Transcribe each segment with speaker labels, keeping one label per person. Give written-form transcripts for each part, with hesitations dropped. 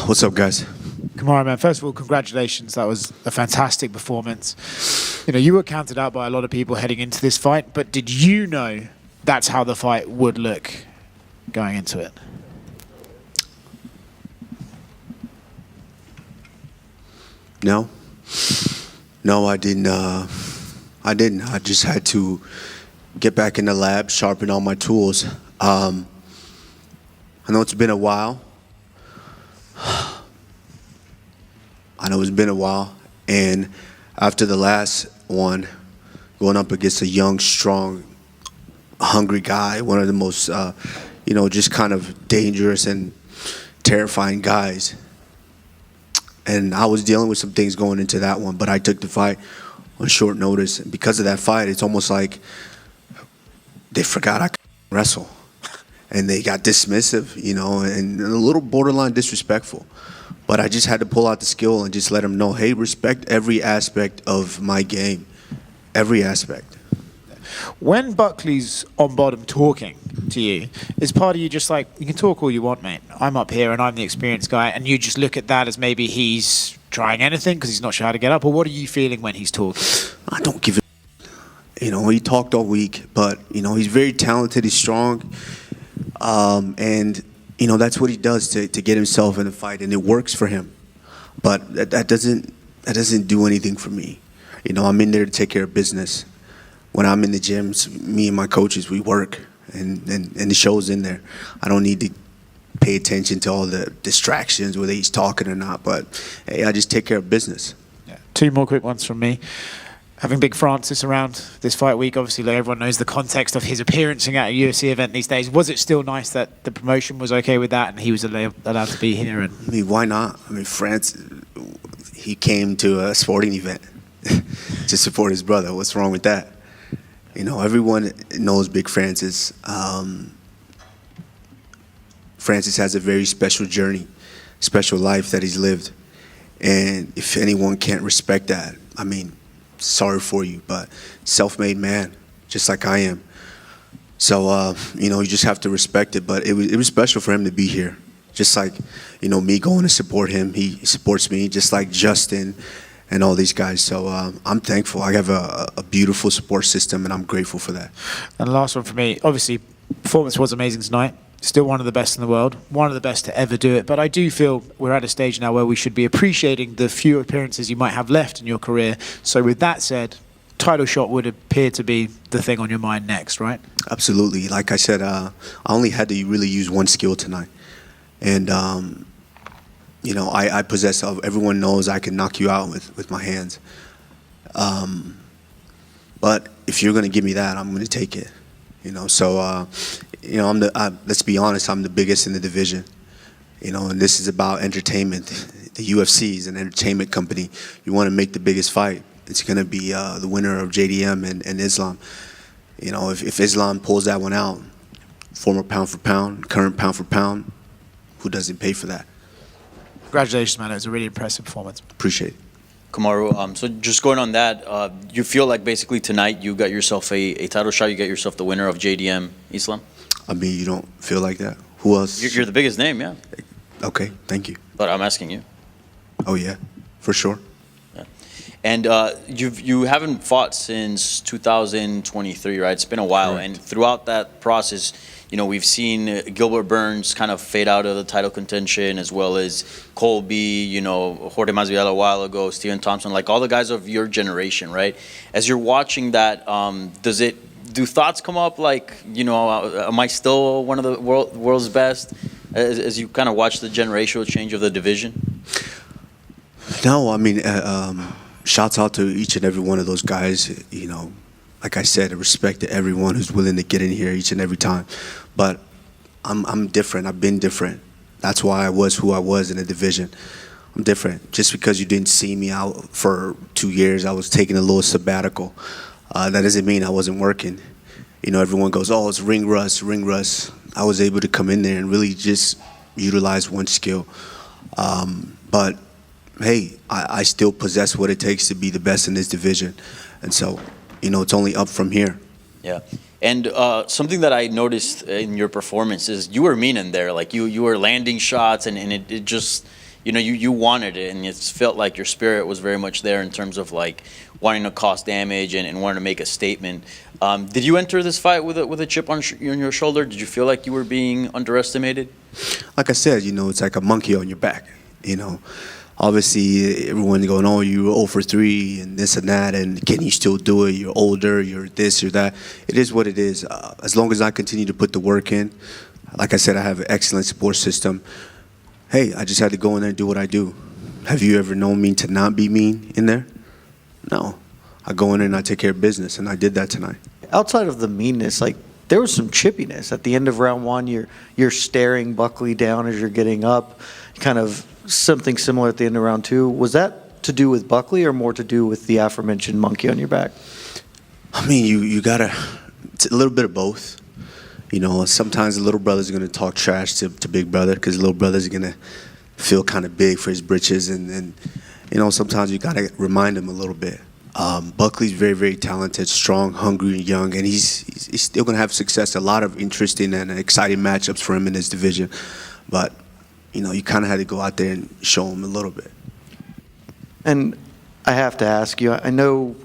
Speaker 1: What's up, guys?
Speaker 2: Kamaru, man, first of all, congratulations. That was a fantastic performance. You know, you were counted out by a lot of people heading into this fight, but did you know that's how the fight would look going into it?
Speaker 1: No. No, I didn't. I didn't. I just had to get back in the lab, sharpen all my tools. I know it's been a while. I know it's been a while, and after the last one, going up against a young, strong, hungry guy, one of the most, just kind of dangerous and terrifying guys. And I was dealing with some things going into that one, but I took the fight on short notice. And because of that fight, it's almost like they forgot I could wrestle. And they got dismissive, and a little borderline disrespectful. But I just had to pull out the skill and just let them know, hey, respect every aspect of my game. Every aspect.
Speaker 2: When Buckley's on bottom talking to you, is part of you just like, you can talk all you want, mate. I'm up here and I'm the experienced guy, and you just look at that as maybe he's trying anything because he's not sure how to get up? Or what are you feeling when he's talking?
Speaker 1: I don't give a he talked all week, but, he's very talented, he's strong. And that's what he does to get himself in the fight, and it works for him. But that doesn't do anything for me. I'm in there to take care of business. When I'm in the gyms, me and my coaches, we work, and the show's in there. I don't need to pay attention to all the distractions, whether he's talking or not. But hey, I just take care of business.
Speaker 2: Yeah. Two more quick ones from me. Having Big Francis around this fight week, obviously everyone knows the context of his appearance at a UFC event these days. Was it still nice that the promotion was okay with that and he was allowed to be here? And
Speaker 1: I mean, why not? I mean, Francis, he came to a sporting event to support his brother. What's wrong with that? Everyone knows Big Francis. Francis has a very special journey, special life that he's lived. And if anyone can't respect that, I mean, sorry for you, but self-made man, just like I am. So, you just have to respect it. But it was special for him to be here. Just like, me going to support him. He supports me, just like Justin and all these guys. So I'm thankful. I have a beautiful support system, and I'm grateful for that.
Speaker 2: And the last one for me, obviously, performance was amazing tonight. Still one of the best in the world, one of the best to ever do it. But I do feel we're at a stage now where we should be appreciating the few appearances you might have left in your career. So with that said, title shot would appear to be the thing on your mind next, right?
Speaker 1: Absolutely. Like I said, I only had to really use one skill tonight. And, I possess, everyone knows I can knock you out with my hands. But if you're going to give me that, I'm going to take it. So, let's be honest, I'm the biggest in the division. And this is about entertainment. The UFC is an entertainment company. You want to make the biggest fight, it's going to be the winner of JDM and Islam. If Islam pulls that one out, former pound for pound, current pound for pound, who doesn't pay for that?
Speaker 2: Congratulations, man. It was a really impressive performance.
Speaker 1: Appreciate it.
Speaker 3: Kamaru, so just going on that, you feel like basically tonight you got yourself a title shot, you got yourself the winner of JDM Islam?
Speaker 1: I mean, you don't feel like that? Who else?
Speaker 3: You're the biggest name, yeah.
Speaker 1: Okay, thank you.
Speaker 3: But I'm asking you.
Speaker 1: Oh, yeah, for sure.
Speaker 3: Yeah. And you haven't fought since 2023, right? It's been a while.
Speaker 1: Correct.
Speaker 3: And throughout that process, we've seen Gilbert Burns kind of fade out of the title contention, as well as Colby, Jorge Masvidal a while ago, Stephen Thompson, like all the guys of your generation, right? As you're watching that, do thoughts come up like, am I still one of the world's best as you kind of watch the generational change of the division?
Speaker 1: No, I mean, shouts out to each and every one of those guys, like I said, respect to everyone who's willing to get in here each and every time. But I'm different. I've been different. That's why I was who I was in the division. I'm different. Just because you didn't see me out for 2 years, I was taking a little sabbatical. That doesn't mean I wasn't working. Everyone goes, oh, it's ring rust, ring rust. I was able to come in there and really just utilize one skill. But, hey, I still possess what it takes to be the best in this division. And so, it's only up from here.
Speaker 3: Yeah. And something that I noticed in your performance is you were mean in there. Like you were landing shots and it just, you know, you wanted it, and it felt like your spirit was very much there in terms of like wanting to cause damage and wanting to make a statement. Did you enter this fight with a chip on your shoulder? Did you feel like you were being underestimated?
Speaker 1: Like I said, you know, it's like a monkey on your back. You know, obviously everyone's going, oh, you were 0 for 3 and this and that, and can you still do it? You're older, you're this, you're that. It is what it is. As long as I continue to put the work in, like I said, I have an excellent support system. Hey, I just had to go in there and do what I do. Have you ever known me to not be mean in there? No. I go in there and I take care of business, and I did that tonight.
Speaker 4: Outside of the meanness, like, there was some chippiness. At the end of round one, you're staring Buckley down as you're getting up, kind of something similar at the end of round two. Was that to do with Buckley or more to do with the aforementioned monkey on your back?
Speaker 1: I mean, you gotta, it's a little bit of both. You know, sometimes the little brother's gonna talk trash to big brother because little brother's gonna feel kind of big for his britches, and you know, sometimes you gotta remind him a little bit. Buckley's very, very talented, strong, hungry, and young, and he's still gonna have success. A lot of interesting and exciting matchups for him in this division, but you know, you kind of had to go out there and show him a little bit.
Speaker 4: And I have to ask you, I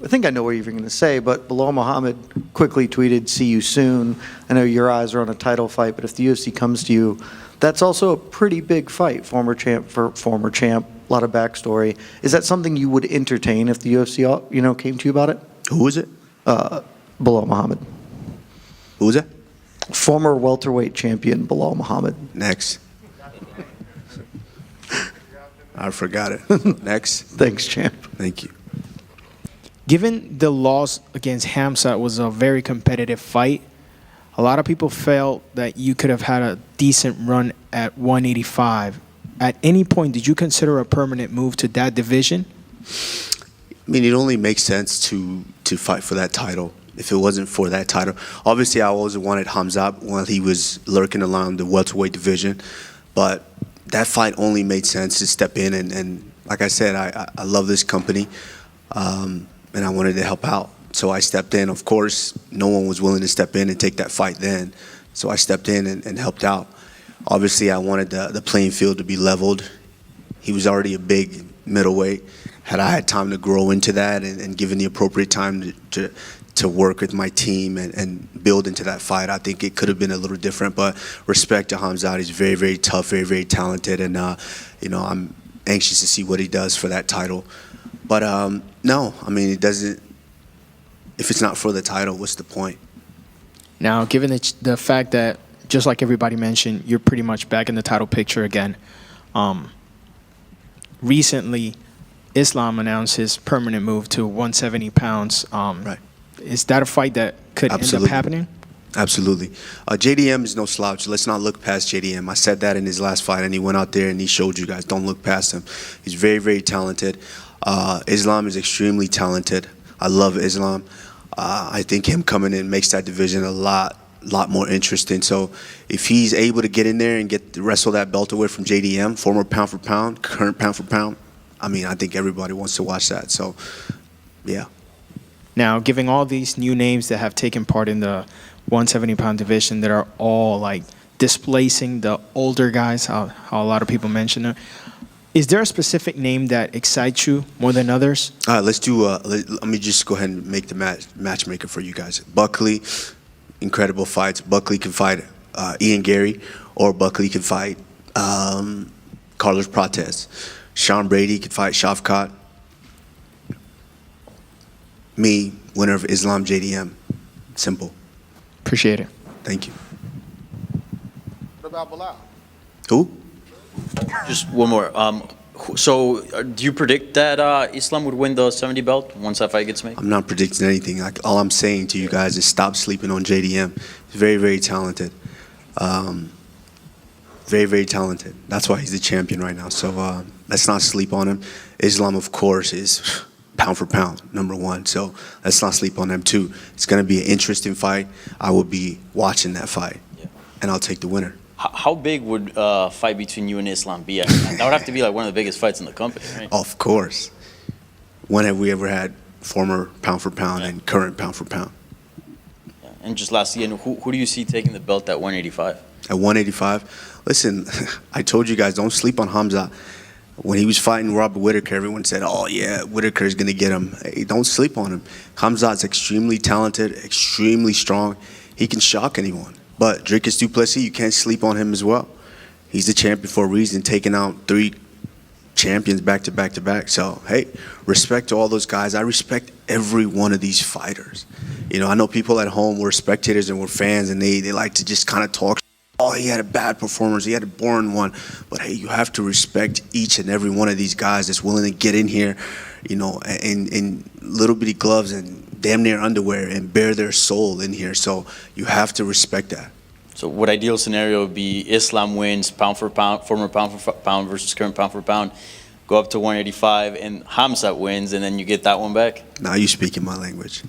Speaker 4: think I know what you're going to say, but Bilal Muhammad quickly tweeted, "See you soon." I know your eyes are on a title fight, but if the UFC comes to you, that's also a pretty big fight. Former champ for former champ, a lot of backstory. Is that something you would entertain if the UFC, you know, came to you about it?
Speaker 1: Who is it?
Speaker 4: Bilal Muhammad.
Speaker 1: Who is that?
Speaker 4: Former welterweight champion Bilal Muhammad.
Speaker 1: Next. I forgot it. Next.
Speaker 4: Thanks, champ.
Speaker 1: Thank you.
Speaker 2: Given the loss against Khamzat was a very competitive fight, a lot of people felt that you could have had a decent run at 185. At any point, did you consider a permanent move to that division?
Speaker 1: I mean, it only makes sense to fight for that title. If it wasn't for that title, obviously I always wanted Khamzat while he was lurking around the welterweight division, but that fight only made sense to step in, and like I said, I love this company, and I wanted to help out. So I stepped in. Of course, no one was willing to step in and take that fight then, so I stepped in and helped out. Obviously, I wanted the playing field to be leveled. He was already a big middleweight. Had I had time to grow into that and given the appropriate time to work with my team and build into that fight, I think it could have been a little different. But respect to Khamzat, he's very, very tough, very, very talented, and you know, I'm anxious to see what he does for that title. But no, I mean, it doesn't. If it's not for the title, what's the point?
Speaker 5: Now, given the fact that, just like everybody mentioned, you're pretty much back in the title picture again. Recently, Islam announced his permanent move to 170 pounds.
Speaker 1: Right.
Speaker 5: Is that a fight that could end up happening?
Speaker 1: Absolutely. JDM is no slouch. Let's not look past JDM. I said that in his last fight, and he went out there and he showed you guys, don't look past him. He's very, very talented. Islam is extremely talented. I love Islam. I think him coming in makes that division a lot more interesting. So if he's able to get in there and wrestle that belt away from JDM, former pound for pound, current pound for pound, I mean, I think everybody wants to watch that. So, yeah.
Speaker 5: Now, giving all these new names that have taken part in the 170-pound division that are all like displacing the older guys, how a lot of people mention it, is there a specific name that excites you more than others?
Speaker 1: All right, let's do. Let me just go ahead and make the matchmaker for you guys. Buckley, incredible fights. Buckley can fight Ian Gary, or Buckley can fight Carlos Prates. Sean Brady could fight Shavkat. Me, winner of Islam JDM. Simple.
Speaker 5: Appreciate it.
Speaker 1: Thank you.
Speaker 6: What about Bilal?
Speaker 1: Who?
Speaker 3: Just one more. So, do you predict that Islam would win the 70 belt once that fight gets made?
Speaker 1: I'm not predicting anything. All I'm saying to you guys is stop sleeping on JDM. He's very, very talented. Very, very talented. That's why he's the champion right now. So let's not sleep on him. Islam, of course, is pound for pound, #1. So let's not sleep on them too. It's going to be an interesting fight. I will be watching that fight, and I'll take the winner.
Speaker 3: How big would a fight between you and Islam be? That would have to be like one of the biggest fights in the company, right?
Speaker 1: Of course. When have we ever had former pound for pound and current pound for pound?
Speaker 3: Yeah. And just lastly, who do you see taking the belt at 185?
Speaker 1: At 185? Listen, I told you guys, don't sleep on Khamzat. When he was fighting Robert Whittaker, everyone said, "Oh yeah, Whittaker's gonna get him." Hey, don't sleep on him. Khamzat's extremely talented, extremely strong. He can shock anyone. But Dricus Du Plessis, you can't sleep on him as well. He's the champion for a reason, taking out 3 champions back to back to back. So hey, respect to all those guys. I respect every one of these fighters. You know, I know people at home were spectators and were fans, and they like to just kind of talk. Oh, he had a bad performance. He had a boring one. But hey, you have to respect each and every one of these guys that's willing to get in here, you know, in little bitty gloves and damn near underwear and bare their soul in here. So you have to respect that.
Speaker 3: So what ideal scenario would be Islam wins pound for pound, former pound for pound versus current pound for pound, go up to 185, and Khamzat wins, and then you get that one back?
Speaker 1: Now you speaking my language.